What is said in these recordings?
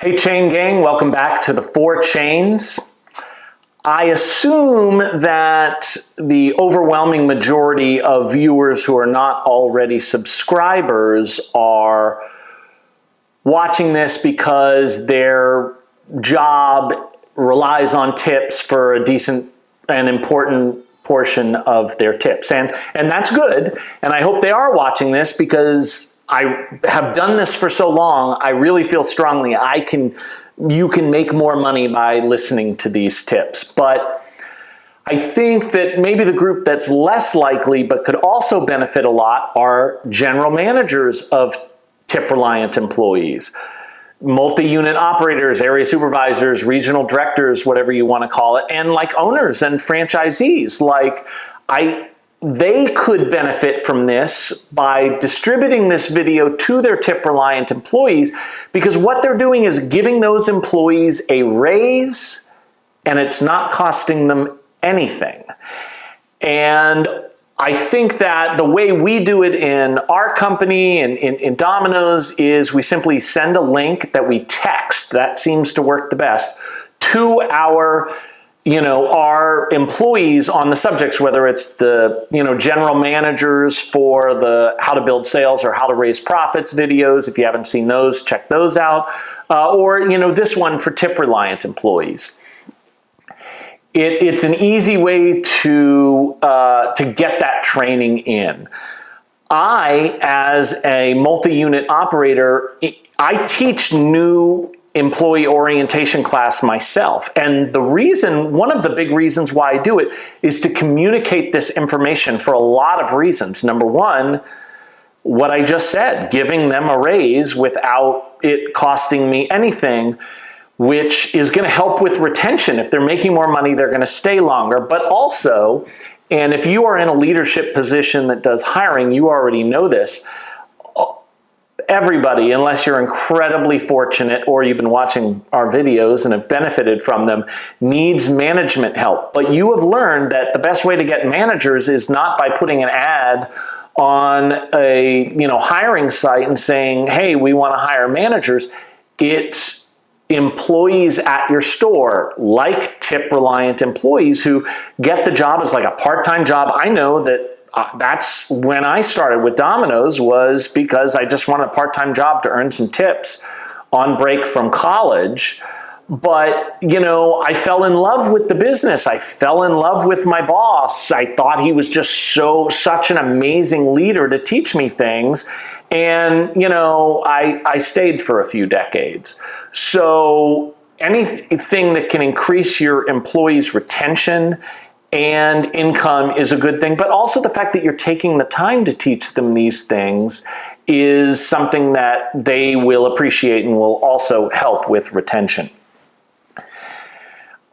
Hey Chain Gang, welcome back to the 4 Chains. I assume that the overwhelming majority of viewers who are not already subscribers are watching this because their job relies on tips for a decent and important portion of their tips. And that's good. And I hope they are watching this because I have done this for so long. I really feel strongly you can make more money by listening to these tips. But I think that maybe the group that's less likely but could also benefit a lot are general managers of tip-reliant employees, multi-unit operators, area supervisors, regional directors, whatever you want to call it, and like owners and franchisees. They could benefit from this by distributing this video to their tip-reliant employees, because what they're doing is giving those employees a raise and it's not costing them anything. And I think that the way we do it in our company and in Domino's is we simply send a link that we text, that seems to work the best, to our employees on the subjects, whether it's the, general managers for the how to build sales or how to raise profits videos. If you haven't seen those, check those out. Or this one for tip-reliant employees. It's an easy way to get that training in. I, as a multi-unit operator, I teach new employee orientation class myself. And one of the big reasons why I do it is to communicate this information for a lot of reasons. Number one, what I just said, giving them a raise without it costing me anything, which is going to help with retention. If they're making more money, they're going to stay longer. But also, and if you are in a leadership position that does hiring, you already know this, everybody, unless you're incredibly fortunate or you've been watching our videos and have benefited from them, needs management help. But you have learned that the best way to get managers is not by putting an ad on a hiring site and saying, hey, we want to hire managers. It's employees at your store, like tip-reliant employees who get the job as like a part-time job. I know that that's when I started with Domino's, was because I just wanted a part-time job to earn some tips on break from college. But, I fell in love with the business. I fell in love with my boss. I thought he was just such an amazing leader to teach me things. And, I stayed for a few decades. So anything that can increase your employees' retention and income is a good thing, but also the fact that you're taking the time to teach them these things is something that they will appreciate and will also help with retention.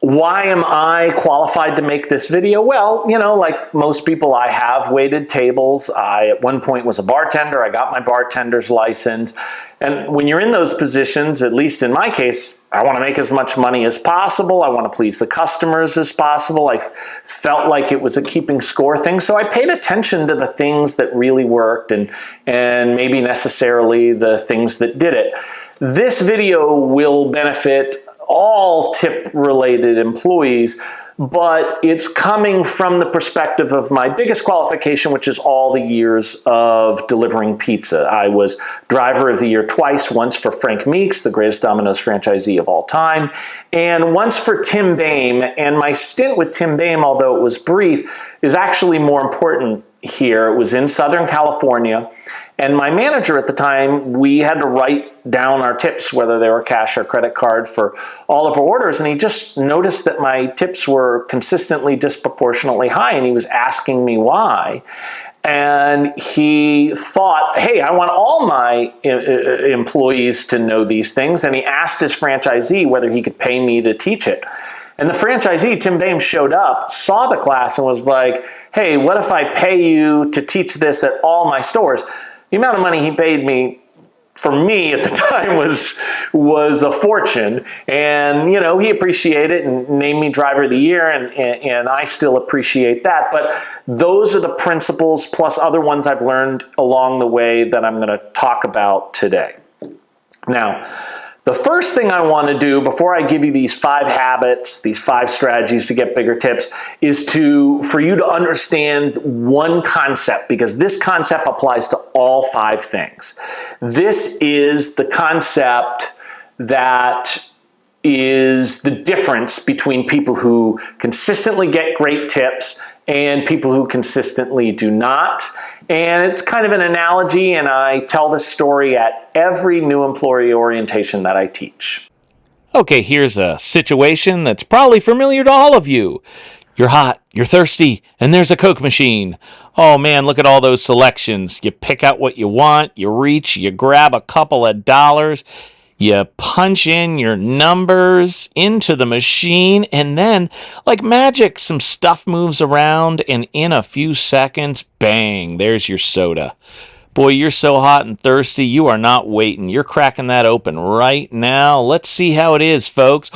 Why am I qualified to make this video? Well, like most people, I have waited tables. I, at one point, was a bartender. I got my bartender's license. And when you're in those positions, at least in my case, I want to make as much money as possible. I want to please the customers as possible. I felt like it was a keeping score thing. So I paid attention to the things that really worked and maybe necessarily the things that did it. This video will benefit all tip-related employees, but it's coming from the perspective of my biggest qualification, which is all the years of delivering pizza. I was Driver of the Year twice, once for Frank Meeks, the greatest Domino's franchisee of all time, and once for Tim Boehm. And my stint with Tim Boehm, although it was brief, is actually more important here. It was in Southern California. And my manager at the time, we had to write down our tips, whether they were cash or credit card, for all of our orders. And he just noticed that my tips were consistently disproportionately high, and he was asking me why. And he thought, hey, I want all my employees to know these things. And he asked his franchisee whether he could pay me to teach it. And the franchisee, Tim Boehm, showed up, saw the class, and was like, hey, what if I pay you to teach this at all my stores? The amount of money he paid me, for me at the time, was a fortune. And, he appreciated it and named me Driver of the Year, and I still appreciate that. But those are the principles, plus other ones I've learned along the way, that I'm going to talk about today. Now, The first thing I want to do before I give you these 5 habits, these 5 strategies to get bigger tips, is for you to understand one concept, because this concept applies to all 5 things. This is the concept that is the difference between people who consistently get great tips and people who consistently do not. And it's kind of an analogy, and I tell this story at every new employee orientation that I teach. Okay, here's a situation that's probably familiar to all of you. You're hot, you're thirsty, and there's a Coke machine. Oh man, look at all those selections. You pick out what you want, you reach, you grab a couple of dollars, you punch in your numbers into the machine, and then, like magic, some stuff moves around, and in a few seconds, bang, there's your soda. Boy, you're so hot and thirsty, you are not waiting. You're cracking that open right now. Let's see how it is, folks.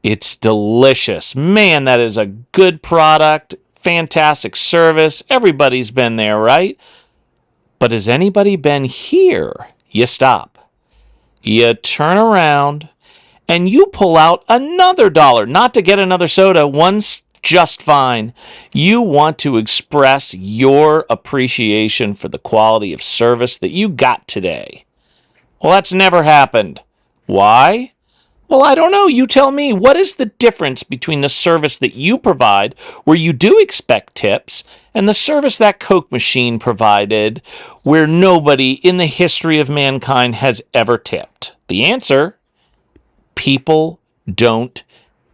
It's delicious. Man, that is a good product. Fantastic service. Everybody's been there, right? But has anybody been here? You stop. You turn around, and you pull out another dollar. Not to get another soda. One's just fine. You want to express your appreciation for the quality of service that you got today. Well, that's never happened. Why? Well, I don't know. You tell me. What is the difference between the service that you provide, where you do expect tips, and the service that Coke machine provided, where nobody in the history of mankind has ever tipped? The answer: people don't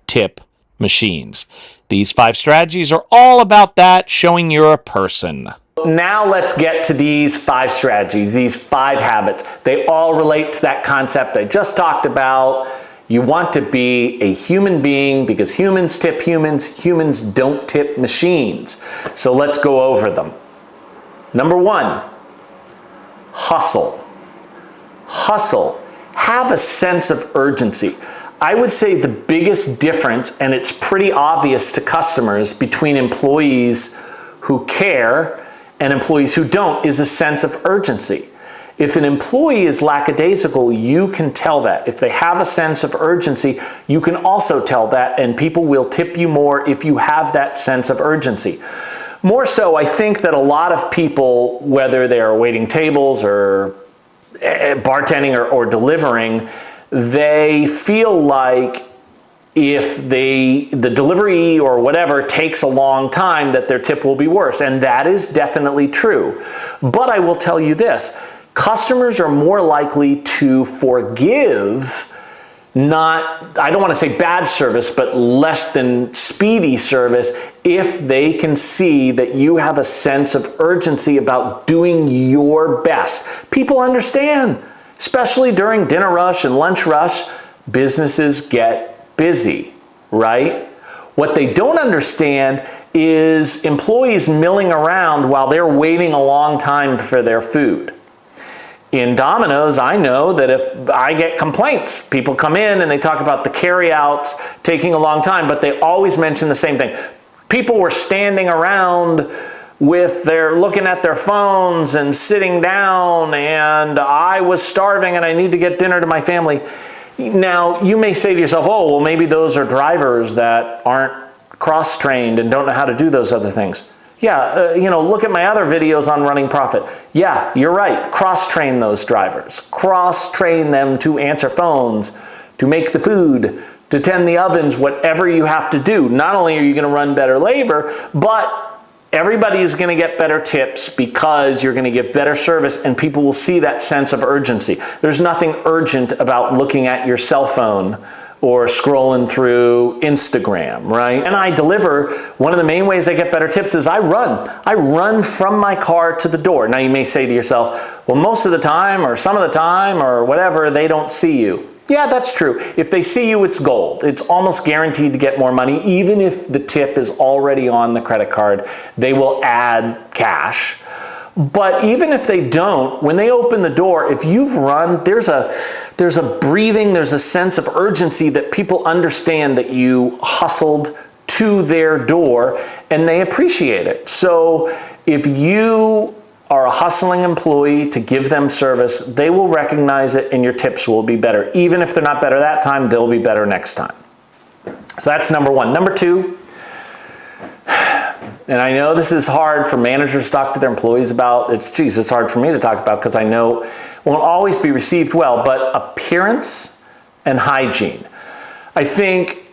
tip machines. These 5 strategies are all about that, showing you're a person. Now let's get to these 5 strategies, these 5 habits. They all relate to that concept I just talked about. You want to be a human being because humans tip humans. Humans don't tip machines. So let's go over them. Number 1, hustle. Hustle. Have a sense of urgency. I would say the biggest difference, and it's pretty obvious to customers, between employees who care and employees who don't, is a sense of urgency. If an employee is lackadaisical, you can tell that. If they have a sense of urgency, you can also tell that, and people will tip you more if you have that sense of urgency. More so, I think that a lot of people, whether they're waiting tables or bartending or delivering, they feel like if the delivery or whatever takes a long time, that their tip will be worse. And that is definitely true. But I will tell you this. Customers are more likely to forgive I don't want to say bad service, but less than speedy service if they can see that you have a sense of urgency about doing your best. People understand, especially during dinner rush and lunch rush, businesses get busy, right? What they don't understand is employees milling around while they're waiting a long time for their food. In Domino's, I know that if I get complaints, people come in and they talk about the carryouts taking a long time, but they always mention the same thing. People were standing around looking at their phones and sitting down, and I was starving and I need to get dinner to my family. Now, you may say to yourself, oh, well, maybe those are drivers that aren't cross-trained and don't know how to do those other things. Yeah, look at my other videos on running profit. Yeah, you're right. Cross-train those drivers. Cross-train them to answer phones, to make the food, to tend the ovens, whatever you have to do. Not only are you going to run better labor, but everybody is going to get better tips because you're going to give better service, and people will see that sense of urgency. There's nothing urgent about looking at your cell phone or scrolling through Instagram, right? And I deliver. One of the main ways I get better tips is I run. I run from my car to the door. Now you may say to yourself, well, most of the time or some of the time or whatever, they don't see you. Yeah, that's true. If they see you, it's gold. It's almost guaranteed to get more money. Even if the tip is already on the credit card, they will add cash. But even if they don't, when they open the door, if you've run, there's a breathing, there's a sense of urgency that people understand that you hustled to their door, and they appreciate it. So if you are a hustling employee to give them service, they will recognize it and your tips will be better. Even if they're not better that time, they'll be better next time. So that's number one. Number two, and I know this is hard for managers to talk to their employees about. It's hard for me to talk about because I know it won't always be received well, but appearance and hygiene. I think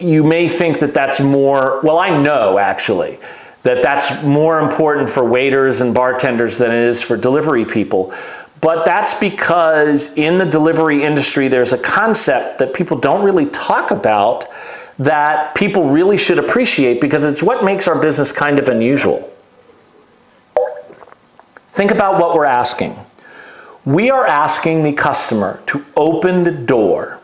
you may think that that's more, well, I know actually, that that's more important for waiters and bartenders than it is for delivery people. But that's because in the delivery industry, there's a concept that people don't really talk about that people really should appreciate because it's what makes our business kind of unusual. Think about what we're asking. We are asking the customer to open the door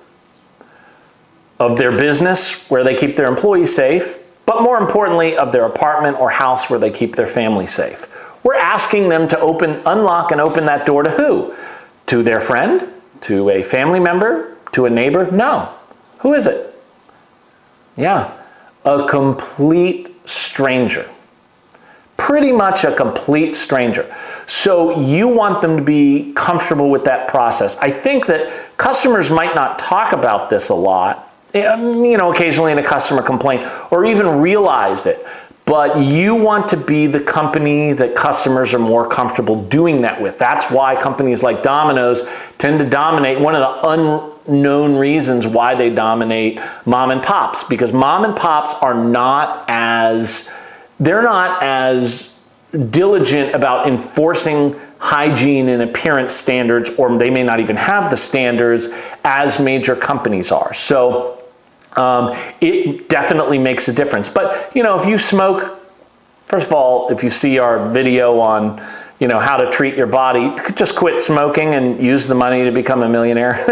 of their business where they keep their employees safe, but more importantly, of their apartment or house where they keep their family safe. We're asking them to unlock and open that door to who? To their friend? To a family member? To a neighbor? No. Who is it? Yeah, a complete stranger. Pretty much a complete stranger. So you want them to be comfortable with that process. I think that customers might not talk about this a lot, occasionally in a customer complaint, or even realize it. But you want to be the company that customers are more comfortable doing that with. That's why companies like Domino's tend to dominate. One of the unknown reasons why they dominate mom and pops, because mom and pops are not as diligent about enforcing hygiene and appearance standards, or they may not even have the standards as major companies are. So it definitely makes a difference. But, if you smoke, first of all, if you see our video on, how to treat your body, just quit smoking and use the money to become a millionaire,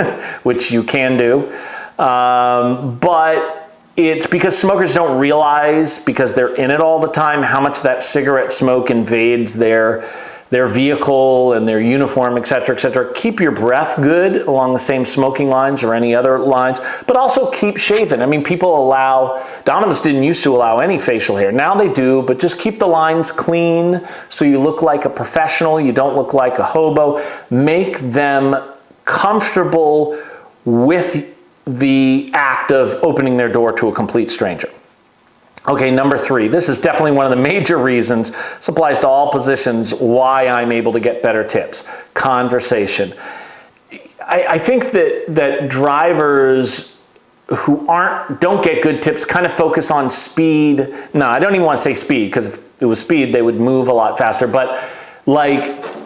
which you can do. But it's because smokers don't realize, because they're in it all the time, how much that cigarette smoke invades their vehicle and their uniform, et cetera, et cetera. Keep your breath good along the same smoking lines or any other lines, but also keep shaving. I mean, Domino's didn't used to allow any facial hair. Now they do, but just keep the lines clean so you look like a professional, you don't look like a hobo. Make them comfortable with the act of opening their door to a complete stranger. Okay, number three, this is definitely one of the major reasons, this applies to all positions, why I'm able to get better tips. Conversation. I think that drivers who don't get good tips kind of focus on speed. No, I don't even want to say speed, because if it was speed, they would move a lot faster, but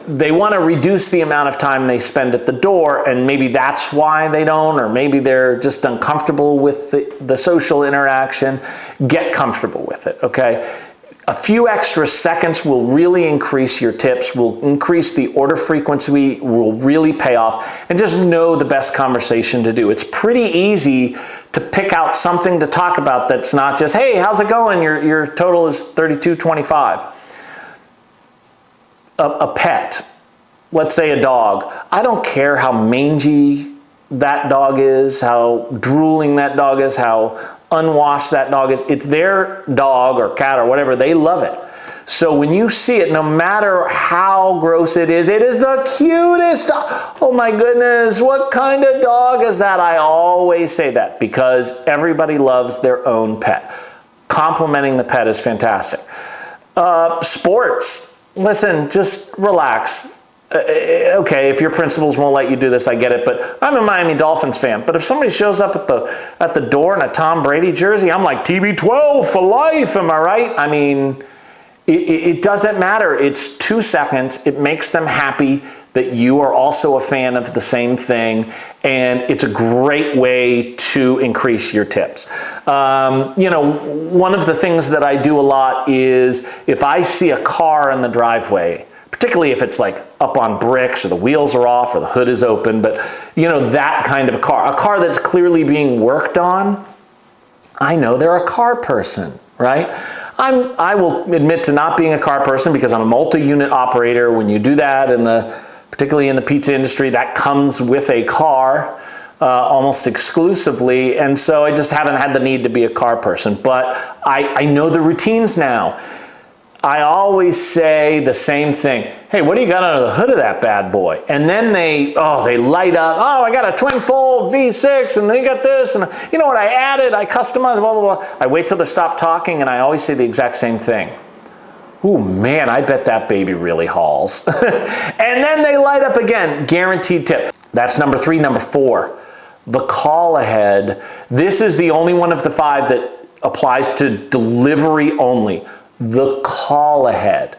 they want to reduce the amount of time they spend at the door, and maybe that's why they don't, or maybe they're just uncomfortable with the social interaction. Get comfortable with it, okay? A few extra seconds will really increase your tips, will increase the order frequency, will really pay off, and just know the best conversation to do. It's pretty easy to pick out something to talk about that's not just, hey, how's it going? Your total is $32.25. A pet, let's say a dog. I don't care how mangy that dog is, how drooling that dog is, how unwashed that dog is. It's their dog or cat or whatever. They love it. So when you see it, no matter how gross it is the cutest dog. Oh my goodness, what kind of dog is that? I always say that because everybody loves their own pet. Complimenting the pet is fantastic. Sports. Listen, just relax. Okay, if your principals won't let you do this, I get it, but I'm a Miami Dolphins fan. But if somebody shows up at the door in a Tom Brady jersey, I'm like, TB12 for life, am I right? I mean, it doesn't matter. It's 2 seconds. It makes them happy that you are also a fan of the same thing, and it's a great way to increase your tips. One of the things that I do a lot is if I see a car in the driveway, particularly if it's like up on bricks or the wheels are off or the hood is open, but that kind of a car that's clearly being worked on, I know they're a car person, right? I will admit to not being a car person because I'm a multi-unit operator. When you do that, particularly in the pizza industry, that comes with a car almost exclusively, and so I just haven't had the need to be a car person. But I know the routines now. I always say the same thing. Hey, what do you got under the hood of that bad boy? And then they light up. Oh, I got a twin fold V6 and they got this. And you know what I added? I customized, blah, blah, blah. I wait till they stop talking and I always say the exact same thing. Ooh, man, I bet that baby really hauls. And then they light up again, guaranteed tip. That's number 3. Number 4, the call ahead. This is the only one of the 5 that applies to delivery only. The call ahead.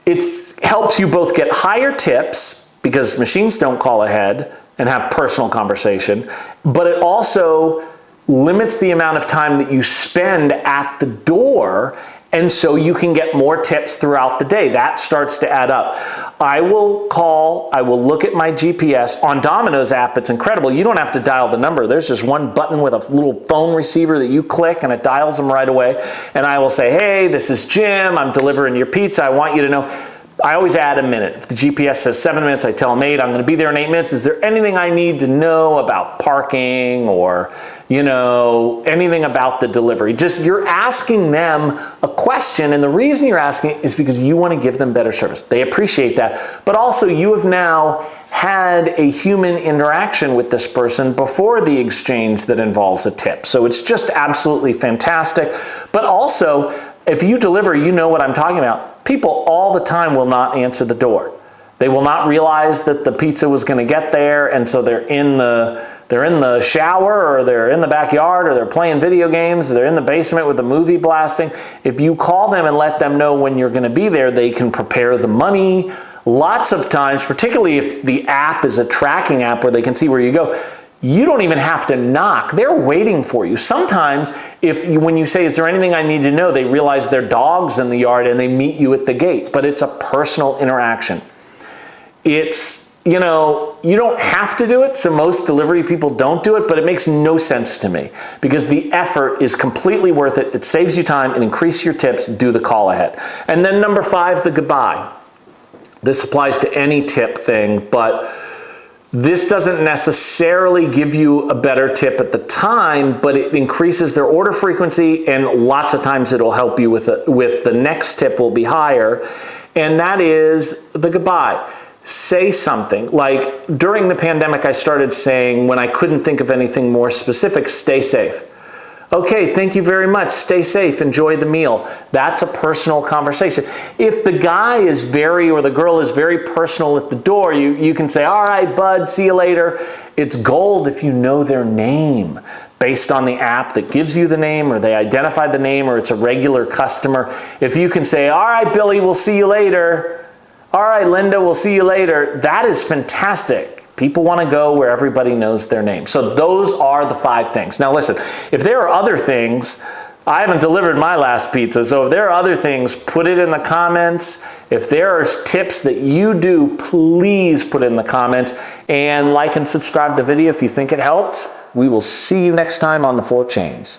It helps you both get higher tips because machines don't call ahead and have personal conversation, but it also limits the amount of time that you spend at the door, and so you can get more tips throughout the day. That starts to add up. I will call, I will look at my GPS. On Domino's app, it's incredible. You don't have to dial the number. There's just one button with a little phone receiver that you click and it dials them right away. And I will say, hey, this is Jim. I'm delivering your pizza. I want you to know. I always add a minute. If the GPS says 7 minutes, I tell them 8. I'm going to be there in 8 minutes. Is there anything I need to know about parking or, you know, anything about the delivery? Just you're asking them a question, and the reason you're asking it is because you want to give them better service. They appreciate that, but also you have now had a human interaction with this person before the exchange that involves a tip. So it's just absolutely fantastic. But also, if you deliver, you know what I'm talking about. People all the time will not answer the door. They will not realize that the pizza was going to get there, and so they're in the shower, or they're in the backyard, or they're playing video games, or they're in the basement with the movie blasting. If you call them and let them know when you're going to be there, they can prepare the money. Lots of times, particularly if the app is a tracking app where they can see where you go, you don't even have to knock. They're waiting for you. Sometimes when you say, is there anything I need to know, they realize their dog's in the yard and they meet you at the gate, but it's a personal interaction. It's, you know, you don't have to do it, so most delivery people don't do it, but it makes no sense to me because the effort is completely worth it. It saves you time and increases your tips. Do the call ahead. And then number 5, the goodbye. This applies to any tip thing, but this doesn't necessarily give you a better tip at the time, but it increases their order frequency, and lots of times it'll help you with the next tip will be higher, and that is the goodbye. Say something. Like during the pandemic, I started saying, when I couldn't think of anything more specific, stay safe. Okay, thank you very much. Stay safe. Enjoy the meal. That's a personal conversation. If the guy is or the girl is very personal at the door, you can say, all right, bud, see you later. It's gold if you know their name based on the app that gives you the name, or they identify the name, or it's a regular customer. If you can say, all right, Billy, we'll see you later. All right, Linda, we'll see you later. That is fantastic. People want to go where everybody knows their name. So those are the 5 things. Now listen, if there are other things, I haven't delivered my last pizza, so if there are other things, put it in the comments. If there are tips that you do, please put it in the comments. And like and subscribe to the video if you think it helps. We will see you next time on The 4 Chains.